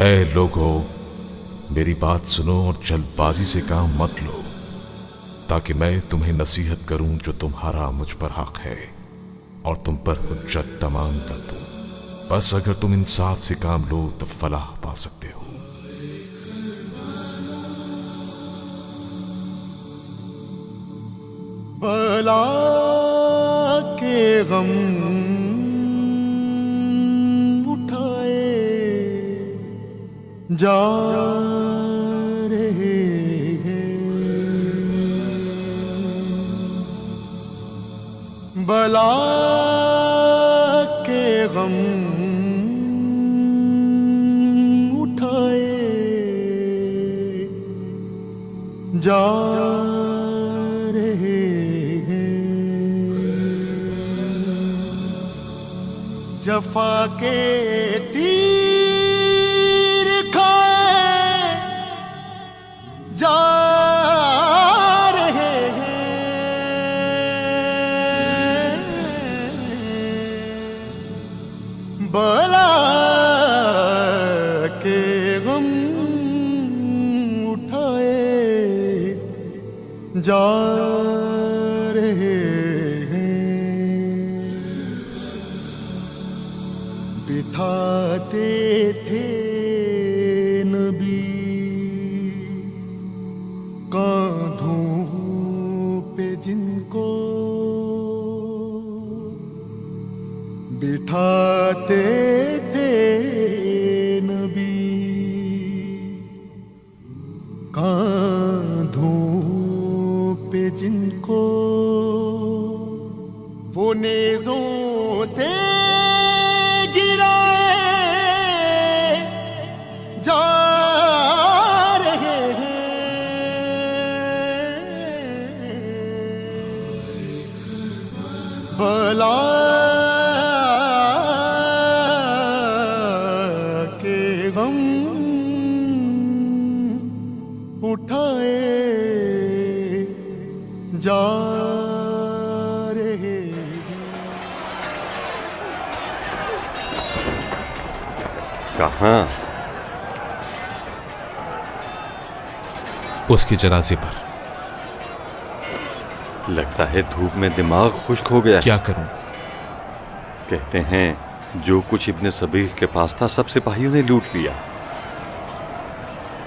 اے لوگو، میری بات سنو اور جلدبازی سے کام مت لو، تاکہ میں تمہیں نصیحت کروں جو تمہارا مجھ پر حق ہے اور تم پر حجت تمام کر دوں۔ بس اگر تم انصاف سے کام لو تو فلاح پا سکتے ہو۔ بلا کے غم اٹھائے جا رہے ہیں، بلا کے غم اٹھائے جا رہے ہیں، جفا کے تیر کھائے جا رہے ہیں، بلا کے غم اٹھائے جا رہے ہیں، بٹھاتے تھے نبی کاندھوں پہ جن کو، بٹھاتے تھے نبی کاندھوں پہ جن کو، وہ نیزوں سے گرائے جا رہے ہیں، بلا کے غم اٹھائے جا رہے ہیں۔ کہاں؟ اس کے جنازے پر۔ لگتا ہے دھوپ میں دماغ خشک ہو گیا۔ کیا کروں؟ کہتے ہیں جو کچھ ابن صبیغ کے پاس تھا سب سپاہیوں نے لوٹ لیا،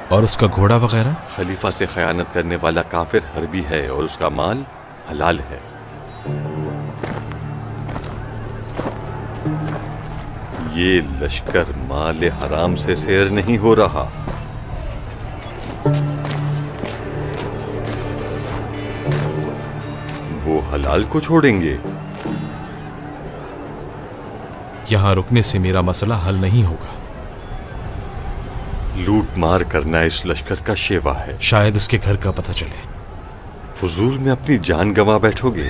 اور اس کا گھوڑا وغیرہ؟ خلیفہ سے خیانت کرنے والا کافر حربی ہے اور اس کا مال حلال ہے۔ یہ لشکر مال حرام سے سیر نہیں ہو رہا۔ وہ حلال کو چھوڑیں گے؟ یہاں رکنے سے میرا مسئلہ حل نہیں ہوگا۔ لوٹ مار کرنا اس لشکر کا شیوا ہے۔ شاید اس کے گھر کا پتہ چلے۔ فضول میں اپنی جان گنوا بیٹھو گے۔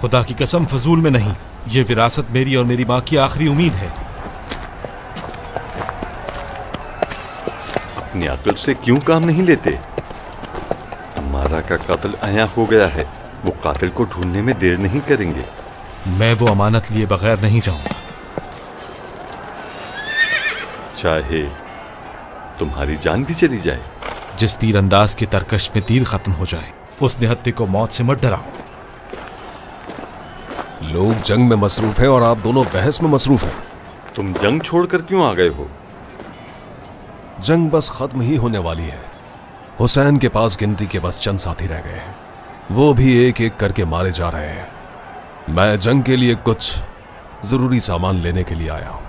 خدا کی قسم فضول میں نہیں، یہ وراثت میری اور میری ماں کی آخری امید ہے۔ اپنی عقل سے کیوں کام نہیں لیتے؟ ہمارا کا قتل عیاں ہو گیا ہے، وہ قاتل کو ڈھونڈنے میں دیر نہیں کریں گے۔ میں وہ امانت لیے بغیر نہیں جاؤں گا، چاہے تمہاری جان بھی چلی جائے۔ جس تیر انداز کے ترکش میں تیر ختم ہو جائے، اس نہتے کو موت سے مت ڈراؤ۔ لوگ جنگ میں مصروف ہیں اور آپ دونوں بحث میں مصروف ہیں۔ تم جنگ چھوڑ کر کیوں آ گئے ہو؟ جنگ بس ختم ہی ہونے والی ہے۔ حسین کے پاس گنتی کے بس چند ساتھی رہ گئے ہیں، وہ بھی ایک ایک کر کے مارے جا رہے ہیں۔ میں جنگ کے لیے کچھ ضروری سامان لینے کے لیے آیا ہوں۔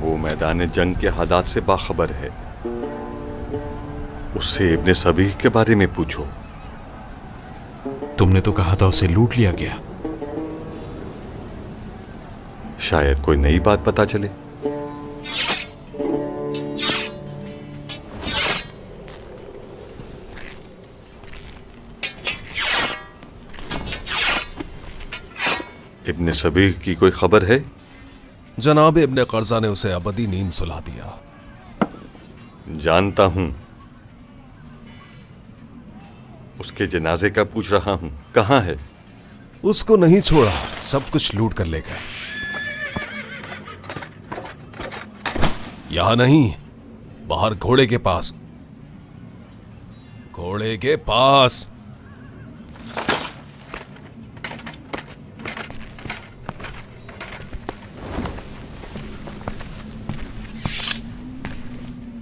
وہ میدان جنگ کے حالات سے باخبر ہے، اس سے ابن صبیغ کے بارے میں پوچھو۔ تم نے تو کہا تھا اسے لوٹ لیا گیا۔ شاید کوئی نئی بات پتہ چلے۔ ابن صبیغ کی کوئی خبر ہے؟ جناب ابن قرظہ نے اسے ابدی نیند سلا دیا۔ جانتا ہوں، اس کے جنازے کا پوچھ رہا ہوں، کہاں ہے؟ उसको नहीं छोड़ा, सब कुछ लूट कर ले गए। यहां नहीं, बाहर घोड़े के पास। घोड़े के पास।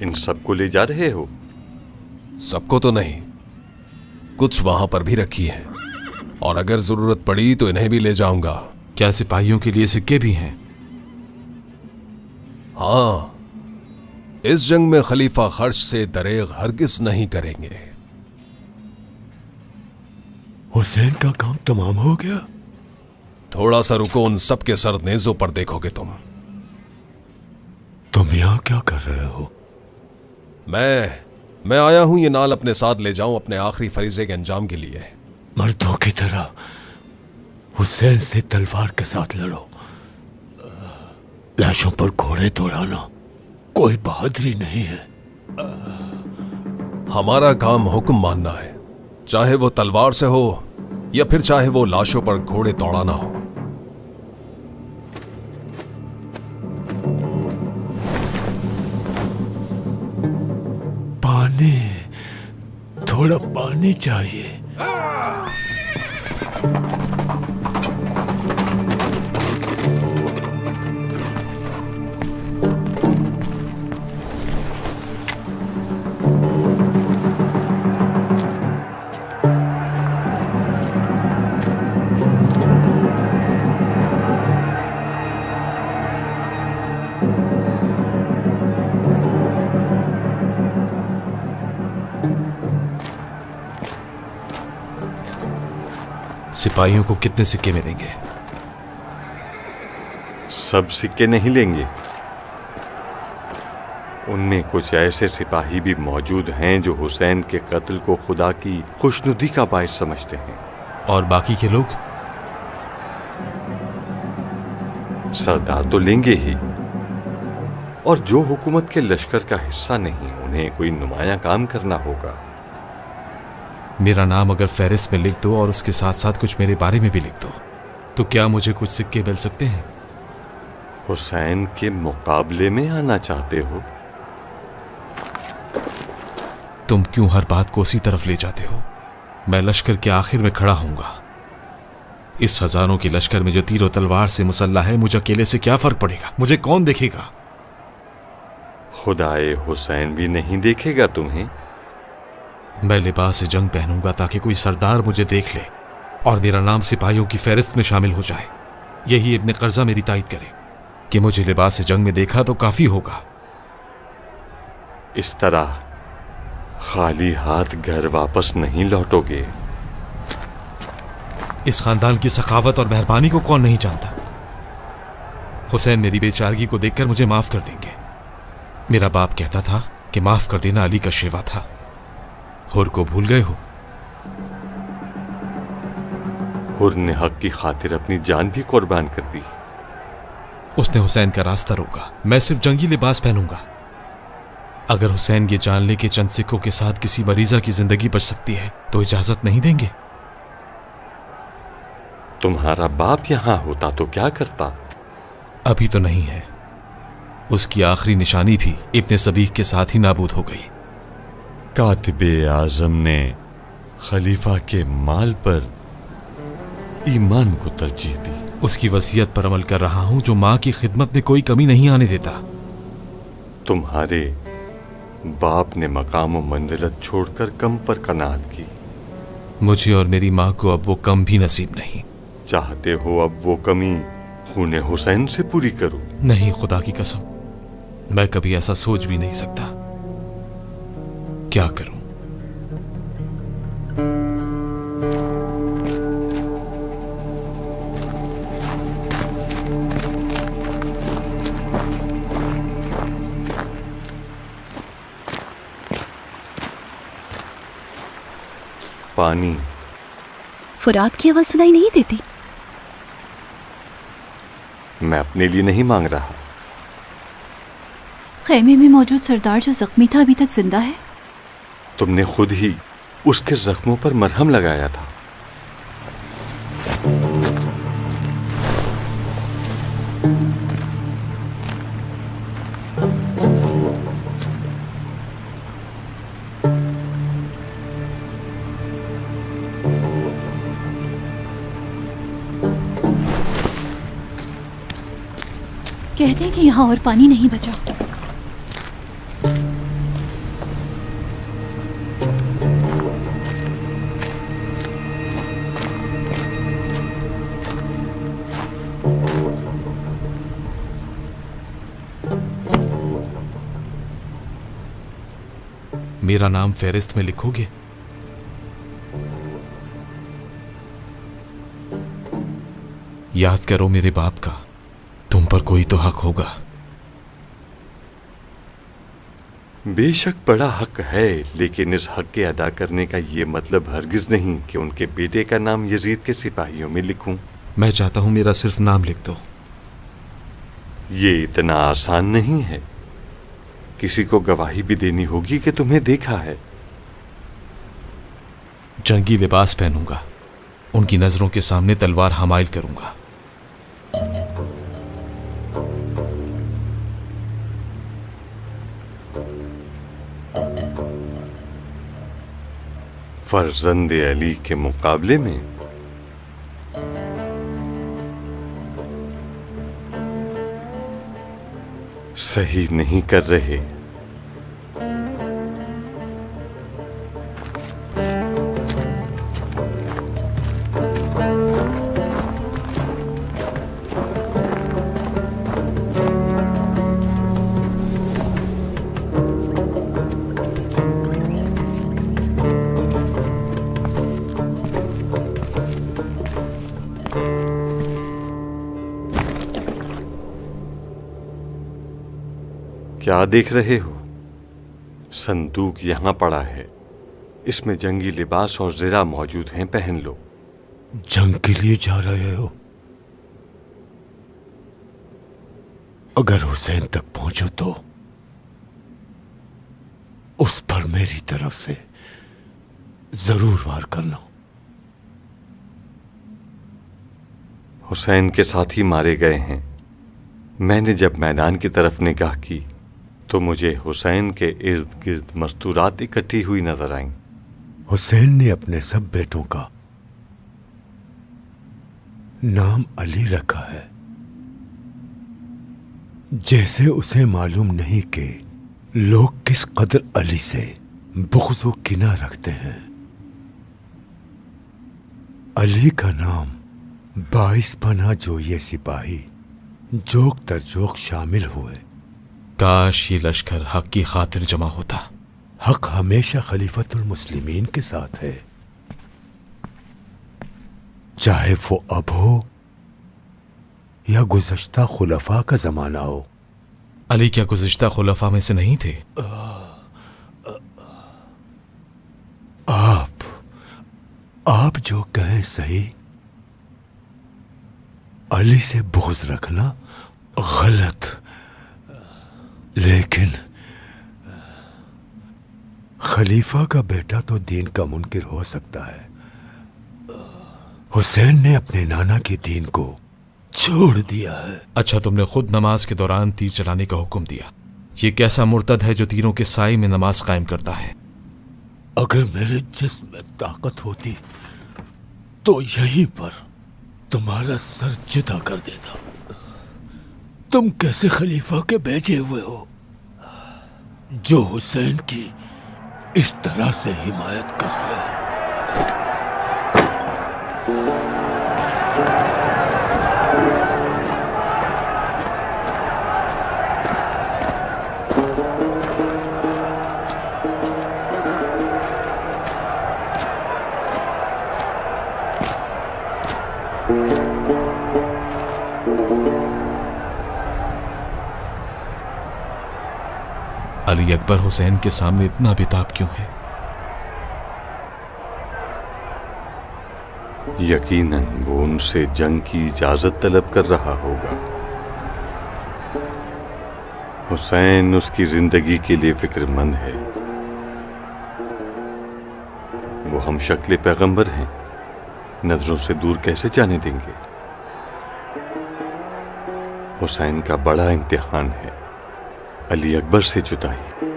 इन सबको ले जा रहे हो? सबको तो नहीं, कुछ वहां पर भी रखी है, और अगर जरूरत पड़ी तो इन्हें भी ले जाऊंगा। क्या सिपाहियों के लिए सिक्के भी हैं? हाँ, इस जंग में खलीफा खर्च से दरेग हरगिज नहीं करेंगे। हुसैन का काम तमाम हो गया? थोड़ा सा रुको, उन सब के सर नेजों पर देखोगे तुम। तुम यहां क्या कर रहे हो? मैं आया हूं ये नाल अपने साथ ले जाऊं अपने आखिरी फरीजे के अंजाम के लिए। मर्दों की तरह हुसैन से तलवार के साथ लड़ो। लाशों पर घोड़े दौड़ाना कोई बहादुरी नहीं है। हमारा काम हुक्म मानना है, चाहे वो तलवार से हो या फिर चाहे वो लाशों पर घोड़े दौड़ाना हो। पानी, थोड़ा पानी चाहिए। सिपाहियों को कितने सिक्के मिलेंगे? सब सिक्के नहीं लेंगे। उनमें कुछ ऐसे सिपाही भी मौजूद हैं जो हुसैन के कत्ल को खुदा की खुशनुदी का बायस समझते हैं। और बाकी के लोग? सरदार तो लेंगे ही, और जो हुकूमत के लश्कर का हिस्सा नहीं, उन्हें कोई नुमाया काम करना होगा। मेरा नाम अगर फहरिस्त में लिख दो और उसके साथ साथ कुछ मेरे बारे में भी लिख दो, तो क्या मुझे कुछ सिक्के मिल सकते हैं? हुसैन के मुकाबले में आना चाहते हो? तुम क्यों हर बात को उसी तरफ ले जाते हो? मैं लश्कर के आखिर में खड़ा होऊंगा। इस हजारों के लश्कर में जो तीर और तलवार से मुसल्ला है, मुझे अकेले से क्या फर्क पड़ेगा? मुझे कौन देखेगा? खुदाए हुसैन भी नहीं देखेगा तुम्हें। मैं लिबास जंग पहनूंगा ताकि कोई सरदार मुझे देख ले और मेरा नाम सिपाहियों की फहरिस्त में शामिल हो जाए। यही इब्न कर्जा मेरी तायद करे कि मुझे लिबास जंग में देखा तो काफी होगा। इस तरह खाली हाथ घर वापस नहीं लौटोगे। इस खानदान की सखावत और मेहरबानी को कौन नहीं जानता? हुसैन मेरी बेचारगी को देखकर मुझे माफ कर देंगे। मेरा बाप कहता था कि माफ कर देना अली का शेवा था। हुर को भूल गए हो? हुर ने हक की खातिर अपनी जान भी कुर्बान कर दी। उसने हुसैन का रास्ता रोका। मैं सिर्फ जंगी लिबास पहनूंगा। अगर हुसैन ये जान ले कि चंद सिक्कों के साथ किसी मरीजा की जिंदगी बच सकती है तो इजाजत नहीं देंगे। तुम्हारा बाप यहां होता तो क्या करता? अभी तो नहीं है। उसकी आखिरी निशानी भी इब्ने सबीह के साथ ही नाबूद हो गई। कातिबे आजम ने खलीफा के माल पर ईमान को तरजीह दी। उसकी वसीयत पर अमल कर रहा हूं जो मां की खिदमत में कोई कमी नहीं आने देता। तुम्हारे बाप ने मकाम और मंजिलत छोड़कर कम पर कनात की। मुझे और मेरी मां को अब वो कम भी नसीब नहीं। चाहते हो अब वो कमी खूने हुसैन से पूरी करो? नहीं, खुदा की कसम, मैं कभी ऐसा सोच भी नहीं सकता। क्या करूं? पानी। फुरात की आवाज सुनाई नहीं देती। मैं अपने लिए नहीं मांग रहा। खेमे में मौजूद सरदार जो जख्मी था अभी तक जिंदा है? तुमने खुद ही उसके जख्मों पर मरहम लगाया था। کہتے کہ یہاں اور پانی نہیں بچا. میرا نام فہرست میں لکھو گے؟ یاد کرو میرے باپ کا، تم پر کوئی تو حق ہوگا. بے شک بڑا حق ہے، لیکن اس حق کے ادا کرنے کا یہ مطلب ہرگز نہیں کہ ان کے بیٹے کا نام یزید کے سپاہیوں میں لکھوں. میں چاہتا ہوں میرا صرف نام لکھ دو. یہ اتنا آسان نہیں ہے. کسی کو گواہی بھی دینی ہوگی کہ تمہیں دیکھا ہے. جنگی لباس پہنوں گا، ان کی نظروں کے سامنے تلوار حمائل کروں گا. فرزند علی کے مقابلے میں صحیح نہیں کر رہے. کیا دیکھ رہے ہو؟ صندوق یہاں پڑا ہے، اس میں جنگی لباس اور زرہ موجود ہیں، پہن لو. جنگ کے لیے جا رہے ہو؟ اگر حسین تک پہنچو تو اس پر میری طرف سے ضرور وار کرنا. حسین کے ساتھی مارے گئے ہیں. میں نے جب میدان کی طرف نگاہ کی تو مجھے حسین کے ارد گرد مستورات اکٹھی ہوئی نظر آئیں. حسین نے اپنے سب بیٹوں کا نام علی رکھا ہے، جیسے اسے معلوم نہیں کہ لوگ کس قدر علی سے بغض و کینہ رکھتے ہیں. علی کا نام باعث بنا جو یہ سپاہی جوک در جوک شامل ہوئے. کاش یہ لشکر حق کی خاطر جمع ہوتا. حق ہمیشہ خلیفۃ المسلمین کے ساتھ ہے، چاہے وہ اب ہو یا گزشتہ خلفاء کا زمانہ ہو. علی کیا گزشتہ خلفاء میں سے نہیں تھے؟ آپ جو کہیں صحیح. علی سے بغض رکھنا غلط، لیکن خلیفہ کا بیٹا تو دین کا منکر ہو سکتا ہے. حسین نے اپنے نانا کے دین کو چھوڑ دیا ہے. اچھا، تم نے خود نماز کے دوران تیر چلانے کا حکم دیا. یہ کیسا مرتد ہے جو تیروں کے سائے میں نماز قائم کرتا ہے؟ اگر میرے جسم میں طاقت ہوتی تو یہیں پر تمہارا سر جدا کر دیتا. تم کیسے خلیفہ کے بھیجے ہوئے ہو جو حسین کی اس طرح سے حمایت کر رہے ہو؟ علی اکبر حسین کے سامنے اتنا بےتاب کیوں ہے؟ یقیناً وہ ان سے جنگ کی اجازت طلب کر رہا ہوگا. حسین اس کی زندگی کے لیے فکر مند ہے. وہ ہم شکل پیغمبر ہیں، نظروں سے دور کیسے جانے دیں گے؟ حسین کا بڑا امتحان ہے علی اکبر سے جدائی.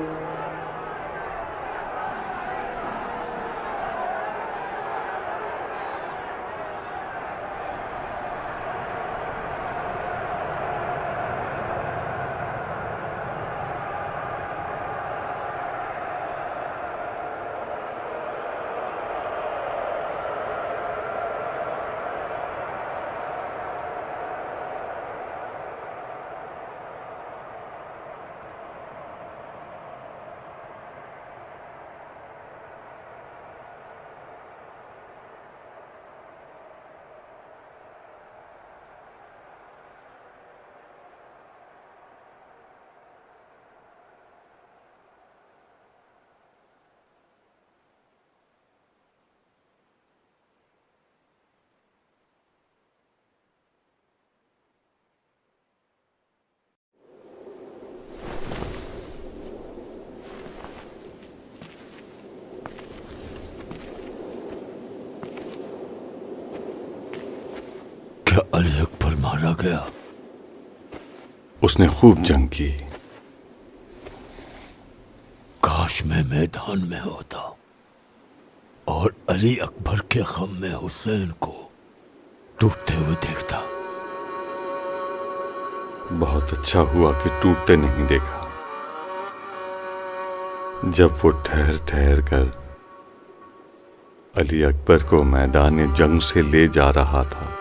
کیا علی اکبر مارا گیا؟ اس نے خوب جنگ کی. کاش میں میدان میں ہوتا اور علی اکبر کے غم میں حسین کو ٹوٹتے ہوئے دیکھتا. بہت اچھا ہوا کہ ٹوٹتے نہیں دیکھا. جب وہ ٹھہر ٹھہر کر علی اکبر کو میدان جنگ سے لے جا رہا تھا.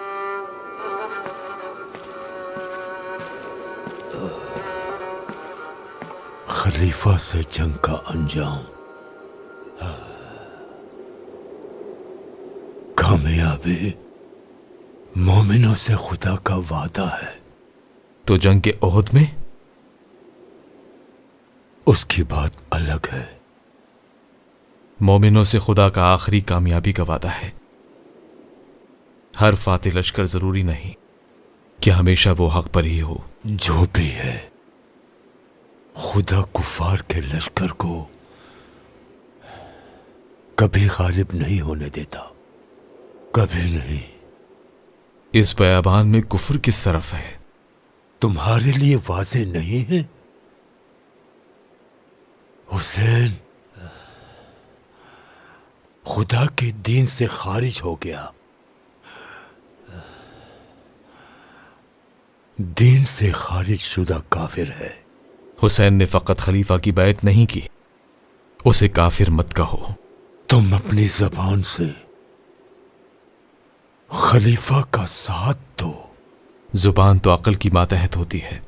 خلیفہ سے جنگ کا انجام کامیابی مومنوں سے خدا کا وعدہ ہے. تو جنگ کے عہد میں اس کی بات الگ ہے. مومنوں سے خدا کا آخری کامیابی کا وعدہ ہے. ہر فاتح لشکر ضروری نہیں کہ ہمیشہ وہ حق پر ہی ہو. جو بھی ہے خدا کفار کے لشکر کو کبھی غالب نہیں ہونے دیتا، کبھی نہیں. اس بیابان میں کفر کس طرف ہے؟ تمہارے لیے واضح نہیں ہے؟ حسین خدا کے دین سے خارج ہو گیا، دین سے خارج شدہ کافر ہے. حسین نے فقط خلیفہ کی بیعت نہیں کی، اسے کافر مت کہو. تم اپنی زبان سے خلیفہ کا ساتھ دو. زبان تو عقل کی ماتحت ہوتی ہے،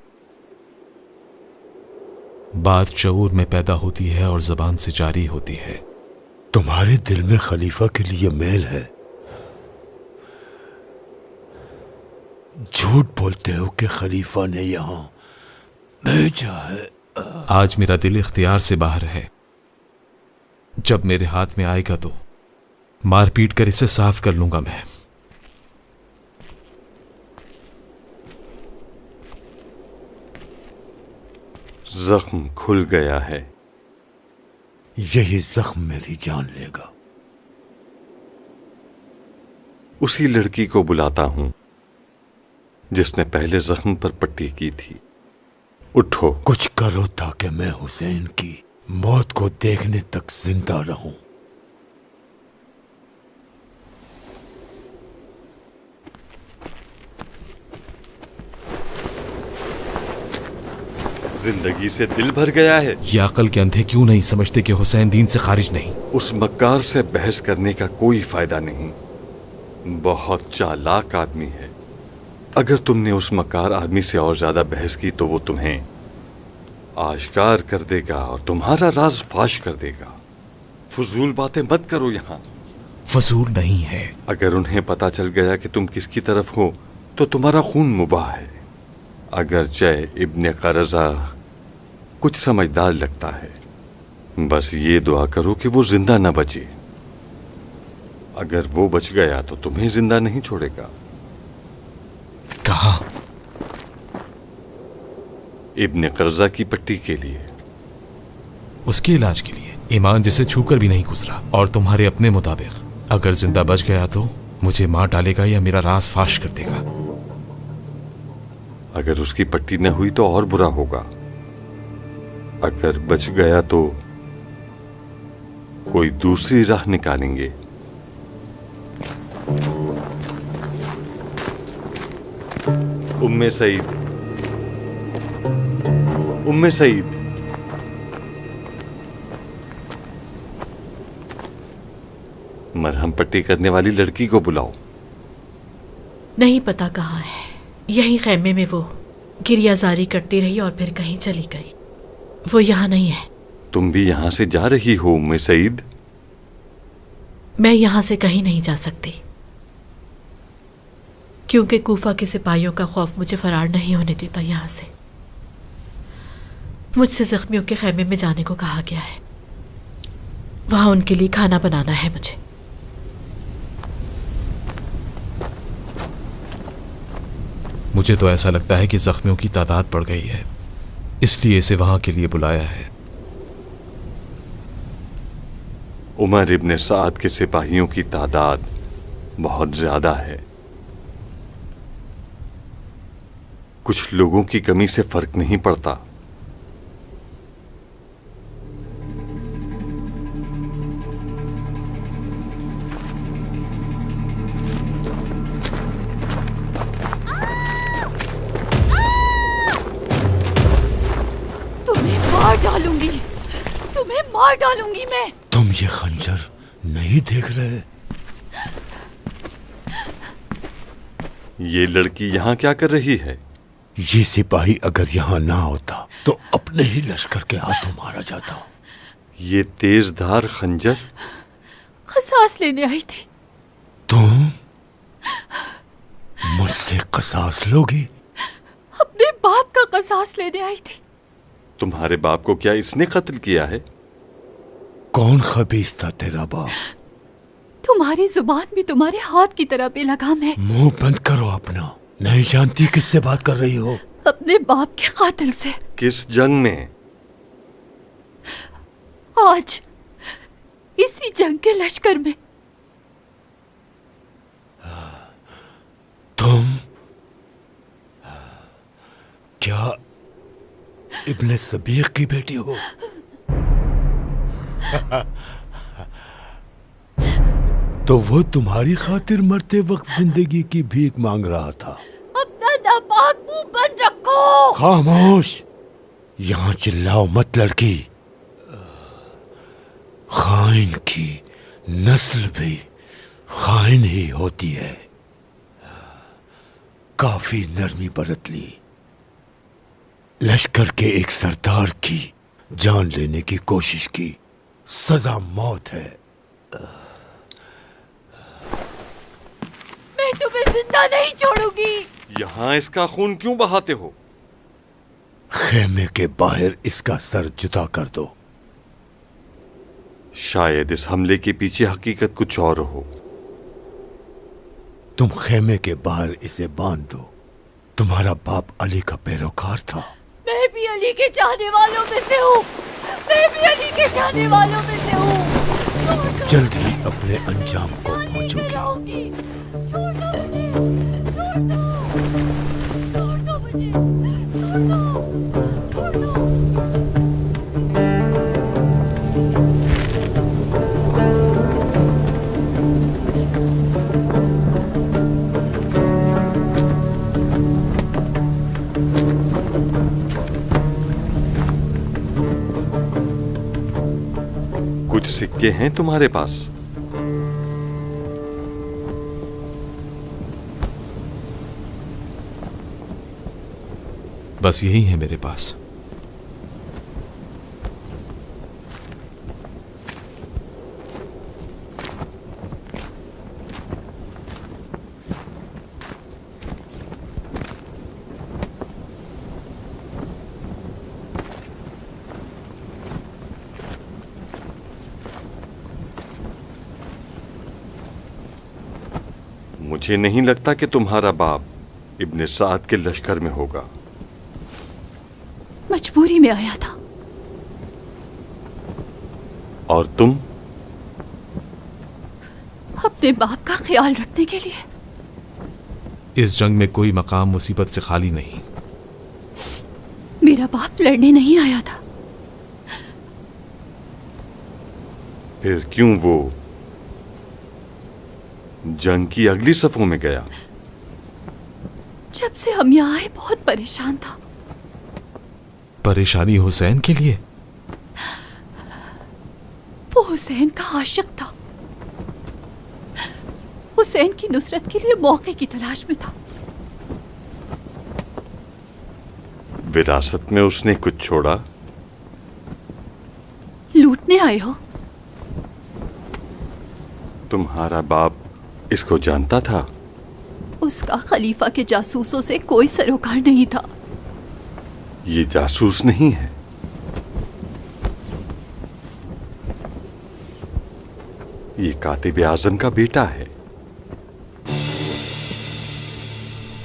بات شعور میں پیدا ہوتی ہے اور زبان سے جاری ہوتی ہے. تمہارے دل میں خلیفہ کے لیے میل ہے، جھوٹ بولتے ہو کہ خلیفہ نے یہاں بھیجا ہے. آج میرا دل اختیار سے باہر ہے. جب میرے ہاتھ میں آئے گا تو مار پیٹ کر اسے صاف کر لوں گا. میں زخم کھل گیا ہے. یہی زخم میری جان لے گا. اسی لڑکی کو بلاتا ہوں جس نے پہلے زخم پر پٹی کی تھی. اٹھو. کچھ کرو تاکہ میں حسین کی موت کو دیکھنے تک زندہ رہوں. زندگی سے دل بھر گیا ہے. یہ عقل کے اندھے کیوں نہیں سمجھتے کہ حسین دین سے خارج نہیں؟ اس مکار سے بحث کرنے کا کوئی فائدہ نہیں. بہت چالاک آدمی ہے. اگر تم نے اس مکار آدمی سے اور زیادہ بحث کی تو وہ تمہیں آشکار کر دے گا اور تمہارا راز فاش کر دے گا. فضول باتیں مت کرو یہاں. فضول نہیں ہے. اگر انہیں پتا چل گیا کہ تم کس کی طرف ہو تو تمہارا خون مباح ہے. اگرچہ ابن قرظہ کچھ سمجھدار لگتا ہے، بس یہ دعا کرو کہ وہ زندہ نہ بچے. اگر وہ بچ گیا تو تمہیں زندہ نہیں چھوڑے گا. کہاں؟ ابن قرظہ کی پٹی کے لیے. اس کے علاج کے لیے؟ ایمان جسے چھو کر بھی نہیں گزرا. اور تمہارے اپنے مطابق اگر زندہ بچ گیا تو مجھے مار ڈالے گا یا میرا راز فاش کر دے گا. اگر اس کی پٹی نہ ہوئی تو اور برا ہوگا. اگر بچ گیا تو کوئی دوسری راہ نکالیں گے. ام سعید، ام سعید، مرہم پٹی کرنے والی لڑکی کو بلاؤ. نہیں پتا کہاں ہے. یہیں خیمے میں وہ گریہ زاری کرتی رہی اور پھر کہیں چلی گئی. وہ یہاں نہیں ہے. تم بھی یہاں سے جا رہی ہو ام سعید؟ میں یہاں سے کہیں نہیں جا سکتی کیونکہ کوفہ کے سپاہیوں کا خوف مجھے فرار نہیں ہونے دیتا. یہاں سے مجھ سے زخمیوں کے خیمے میں جانے کو کہا گیا ہے. وہاں ان کے لیے کھانا بنانا ہے مجھے. مجھے تو ایسا لگتا ہے کہ زخمیوں کی تعداد بڑھ گئی ہے، اس لیے اسے وہاں کے لیے بلایا ہے. عمر ابن سعد کے سپاہیوں کی تعداد بہت زیادہ ہے. कुछ लोगों की कमी से फर्क नहीं पड़ता। तुम्हें मार डालूंगी, तुम्हें मार डालूंगी मैं। तुम ये खंजर नहीं देख रहे? ये लड़की यहाँ क्या कर रही है? ये सिपाही अगर यहाँ ना होता तो अपने ही लश्कर के हाथों मारा जाता। ये तेज धार खंजर? कसास लेने आई थी। तुम मुझसे कसास लोगी? अपने बाप का कसास लेने आई थी। तुम्हारे बाप को क्या इसने कत्ल किया है? कौन खबीस था तेरा बाप? तुम्हारी जुबान भी तुम्हारे हाथ की तरह बेलगाम है। मुंह बंद करो अपना। नहीं जानती किससे बात कर रही हो? अपने बाप के कातिल से। किस जंग में? आज इसी जंग के लश्कर में। तुम क्या इब्ने सबीक की बेटी हो? तो वो तुम्हारी खातिर मरते वक्त जिंदगी की भीख मांग रहा था। अपना नापाक मुंह बंद रखो। खामोश। यहां चिल्लाओ मत लड़की। खाइन की नस्ल भी खाइन ही होती है। काफी नरमी बरत ली। लश्कर के एक सरदार की जान लेने की कोशिश की, सजा मौत है। मैं तुम्हें जिंदा नहीं छोड़ूंगी। यहाँ इसका खून क्यों बहाते हो? खेमे के बाहर इसका सर जुदा कर दो। शायद इस हमले के पीछे हकीकत कुछ और हो। तुम खेमे के बाहर इसे बांध दो। तुम्हारा बाप अली का पैरोकार था। मैं भी अली के चाहने वालों में से हूँ। मैं भी अली के चाहने वालों में से हूँ। जल्द ही अपने अंजाम को पहुंचोगे। छोड़ दो मुझे, छोड़ दो, छोड़ दो मुझे, छोड़ दो, छोड़ दो। कुछ सिक्के हैं तुम्हारे पास? बस यही है मेरे पास। मुझे नहीं लगता कि तुम्हारा बाप इब्ने साद के लश्कर में होगा। मजबूरी में आया था। और तुम? अपने बाप का ख्याल रखने के लिए। इस जंग में कोई मकाम मुसीबत से खाली नहीं। मेरा बाप लड़ने नहीं आया था। फिर क्यों वो जंग की अगली सफों में गया? जब से हम यहाँ आए बहुत परेशान था। परेशानी हुसैन के लिए? वो हुसैन का आशिक था। हुसैन की नुसरत के लिए मौके की तलाश में था। विरासत में उसने कुछ छोड़ा? लूटने आए हो? तुम्हारा बाप इसको जानता था? उसका खलीफा के जासूसों से कोई सरोकार नहीं था। ये जासूस नहीं है। ये कातिब आजम का बेटा है।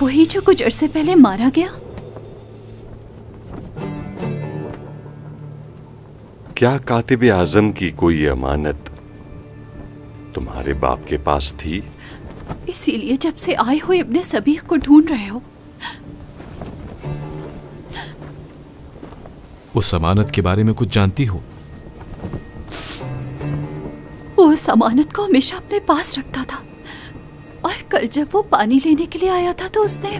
वही जो कुछ अरसे पहले मारा गया। क्या कातिब आजम की कोई अमानत तुम्हारे बाप के पास थी? इसीलिए जब से आए हुए अपने सबीक को ढूंढ रहे हो। उस अमानत के बारे में कुछ जानती हो? वो उस अमानत को हमेशा अपने पास रखता था, और कल जब वो पानी लेने के लिए आया था तो उसने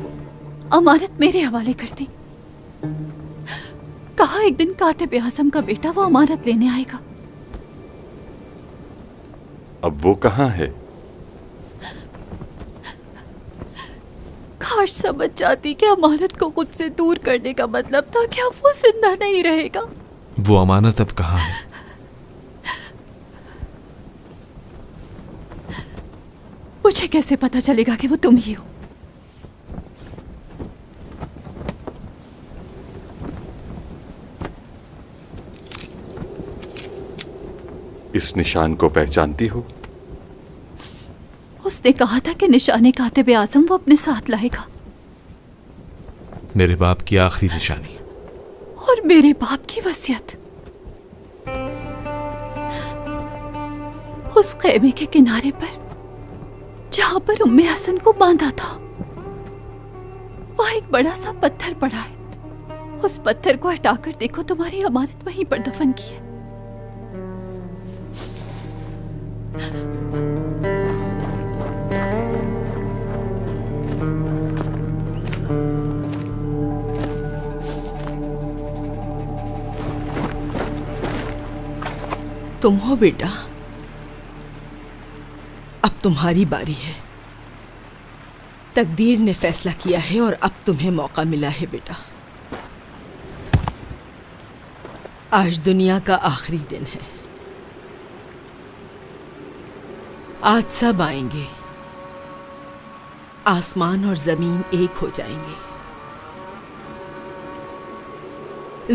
अमानत मेरे हवाले कर दी। कहा एक दिन कातिब आज़म का बेटा वो अमानत लेने आएगा। अब वो कहाँ है? काश समझ जाती कि अमानत को खुद से दूर करने का मतलब था कि अब वो जिंदा नहीं रहेगा। वो अमानत अब कहाँ है? मुझे कैसे पता चलेगा कि वो तुम ही हो? इस निशान को पहचानती हो? उसने कहा था कि निशाने कातिब आज़म वो अपने साथ लाएगा। मेरे बाप की आखिरी निशानी। और मेरे बाप की वसीयत। उस खेमे के किनारे पर जहां पर उम्मे हसन को बांधा था, वहां एक बड़ा सा पत्थर पड़ा है। उस पत्थर को हटाकर देखो, तुम्हारी अमानत वहीं पर दफन की है। तुम हो बेटा, अब तुम्हारी बारी है। तकदीर ने फैसला किया है और अब तुम्हें मौका मिला है बेटा। आज दुनिया का आखिरी दिन है। आज सब आएंगे, आसमान और जमीन एक हो जाएंगे।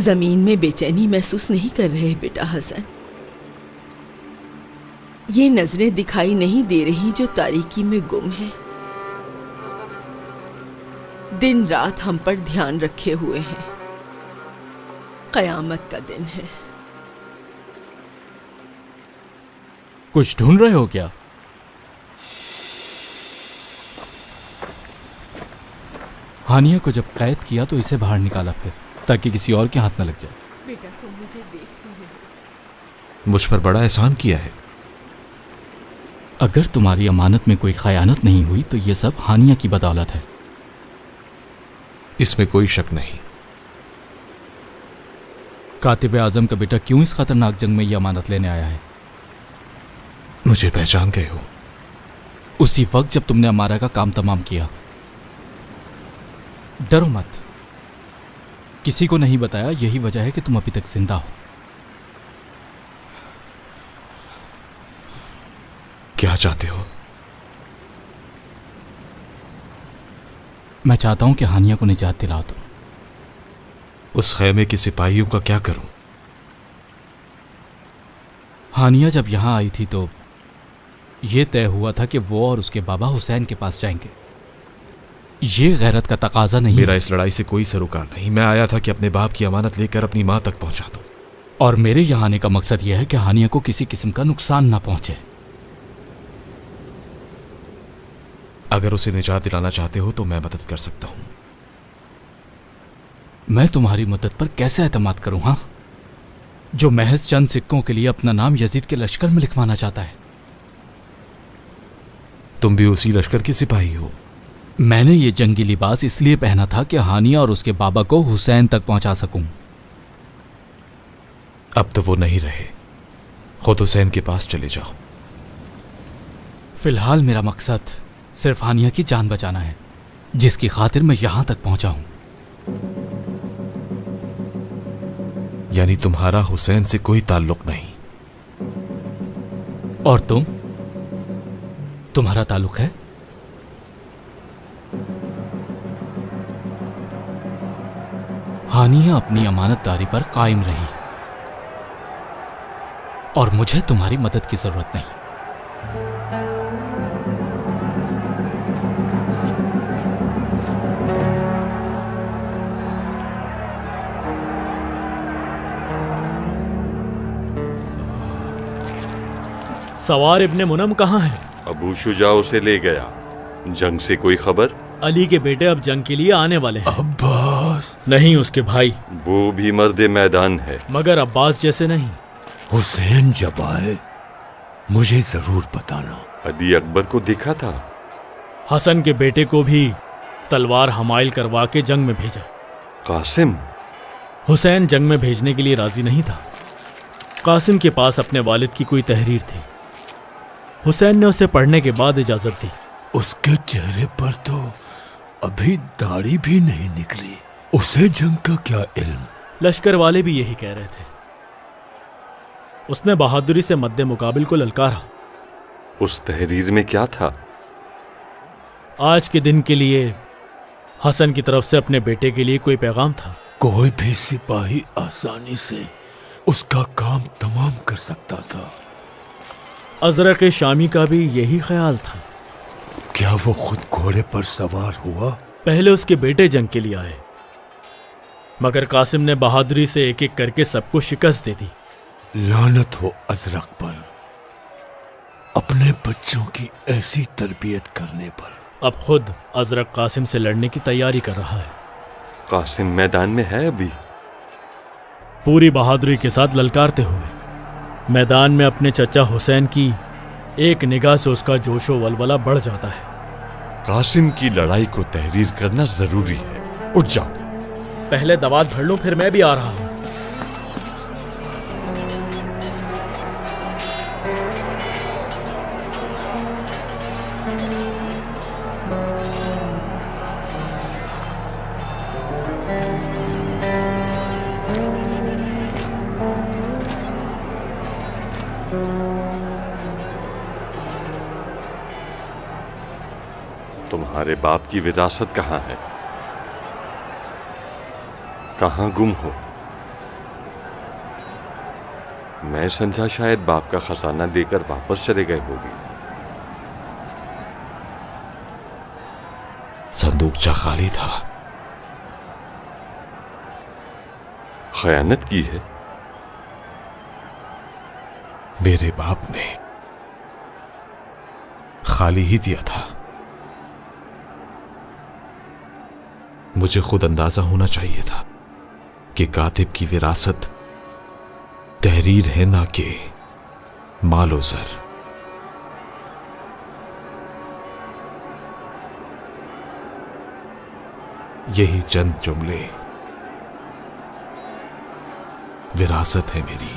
जमीन में बेचैनी महसूस नहीं कर रहे बेटा हसन? ये नजरें दिखाई नहीं दे रही जो तारीकी में गुम है। दिन रात हम पर ध्यान रखे हुए हैं। कयामत का दिन है। कुछ ढूंढ रहे हो क्या? हानिया को जब कैद किया तो इसे बाहर निकाला फिर, ताकि किसी और के हाथ न लग जाए। बेटा तुम मुझे देख रहे हो? मुझ पर बड़ा एहसान किया है। अगर तुम्हारी अमानत में कोई खयानत नहीं हुई तो ये सब हानिया की बदौलत है। इसमें कोई शक नहीं। कातिब आजम का बेटा क्यों इस खतरनाक जंग में ये अमानत लेने आया है? मुझे पहचान गए हो? उसी वक्त जब तुमने अमारा का काम तमाम किया। डरो मत, किसी को नहीं बताया। यही वजह है कि तुम अभी तक जिंदा हो। क्या चाहते हो? मैं चाहता हूं कि हानिया को निजात दिलाओ तुम। उस खैमे के सिपाहियों का क्या करूं? हानिया जब यहां आई थी तो यह तय हुआ था कि वो और उसके बाबा हुसैन के पास जाएंगे। ये गैरत का तकाजा नहीं। मेरा इस लड़ाई से कोई सरोकार नहीं। मैं आया था कि अपने बाप की अमानत लेकर अपनी मां तक पहुंचा दूं। और मेरे यहां आने का मकसद यह है कि हानिया को किसी किस्म का नुकसान ना पहुंचे। अगर उसे निजात दिलाना चाहते हो तो मैं मदद कर सकता हूं। मैं तुम्हारी मदद पर कैसे एतमाद करूं? हाँ, जो महज चंद सिक्कों के लिए अपना नाम यजीद के लश्कर में लिखवाना चाहता है। तुम भी उसी लश्कर के सिपाही हो? मैंने ये जंगी लिबास इसलिए पहना था कि हानिया और उसके बाबा को हुसैन तक पहुंचा सकूं। अब तो वो नहीं रहे। खुद हुसैन के पास चले जाओ। फिलहाल मेरा मकसद सिर्फ हानिया की जान बचाना है, जिसकी खातिर मैं यहां तक पहुंचा हूं। यानी तुम्हारा हुसैन से कोई ताल्लुक नहीं? और तुम्हारा ताल्लुक है? हानिया अपनी अमानतदारी पर कायम रही और मुझे तुम्हारी मदद की जरूरत नहीं। सवार इब्ने मुनम कहाँ है? अबू शुजा उसे ले गया। जंग से कोई खबर? अली के बेटे अब जंग के लिए आने वाले हैं। अब्बास। अब्बास? नहीं, उसके भाई। वो भी मर्द मैदान है। मगर अब्बास जैसे नहीं। हुसैन जब आए मुझे जरूर बताना। अली अकबर को दिखा था। हसन के बेटे को भी तलवार हमाइल करवा के जंग में भेजा। कासिम? हुसैन जंग में भेजने के लिए राजी नहीं था। कासिम के पास अपने वालिद की कोई तहरीर थी। हुसैन ने उसे पढ़ने के बाद इजाजत दी। उसके चेहरे पर तो अभी दाढ़ी भी नहीं निकली, उसे जंग का क्या इल्म? लश्कर वाले भी यही कह रहे थे। उसने बहादुरी से मद्दे मुकाबिल को ललकारा। उस तहरीर में क्या था? आज के दिन के लिए हसन की तरफ से अपने बेटे के लिए कोई पैगाम था। कोई भी सिपाही आसानी से उसका काम तमाम कर सकता था। अजरक शामी का भी यही ख्याल था। क्या वो खुद घोड़े पर सवार हुआ? पहले उसके बेटे जंग के लिए आए, मगर कासिम ने बहादुरी से एक एक करके सबको शिकस्त दे दी। लानत हो अजरक पर, अपने बच्चों की ऐसी तरबियत करने पर। अब खुद अजरक कासिम से लड़ने की तैयारी कर रहा है। कासिम मैदान में है अभी? पूरी बहादुरी के साथ ललकारते हुए मैदान में अपने चचा हुसैन की एक निगाह से उसका जोशो वलवला बढ़ जाता है। कासिम की लड़ाई को तहरीर करना जरूरी है। उठ जाओ। पहले दवात भर लूं, फिर मैं भी आ रहा हूं। तुम्हारे बाप की विरासत कहाँ है? कहाँ गुम हो? मैं समझा शायद बाप का खजाना देकर वापस चले गए होगी। संदूकचा खाली था। खयानत की है? मेरे बाप ने खाली ही दिया था। मुझे खुद अंदाजा होना चाहिए था कि कातिब की विरासत तहरीर है, ना कि मालो ज़र। यही चंद जुमले विरासत है मेरी।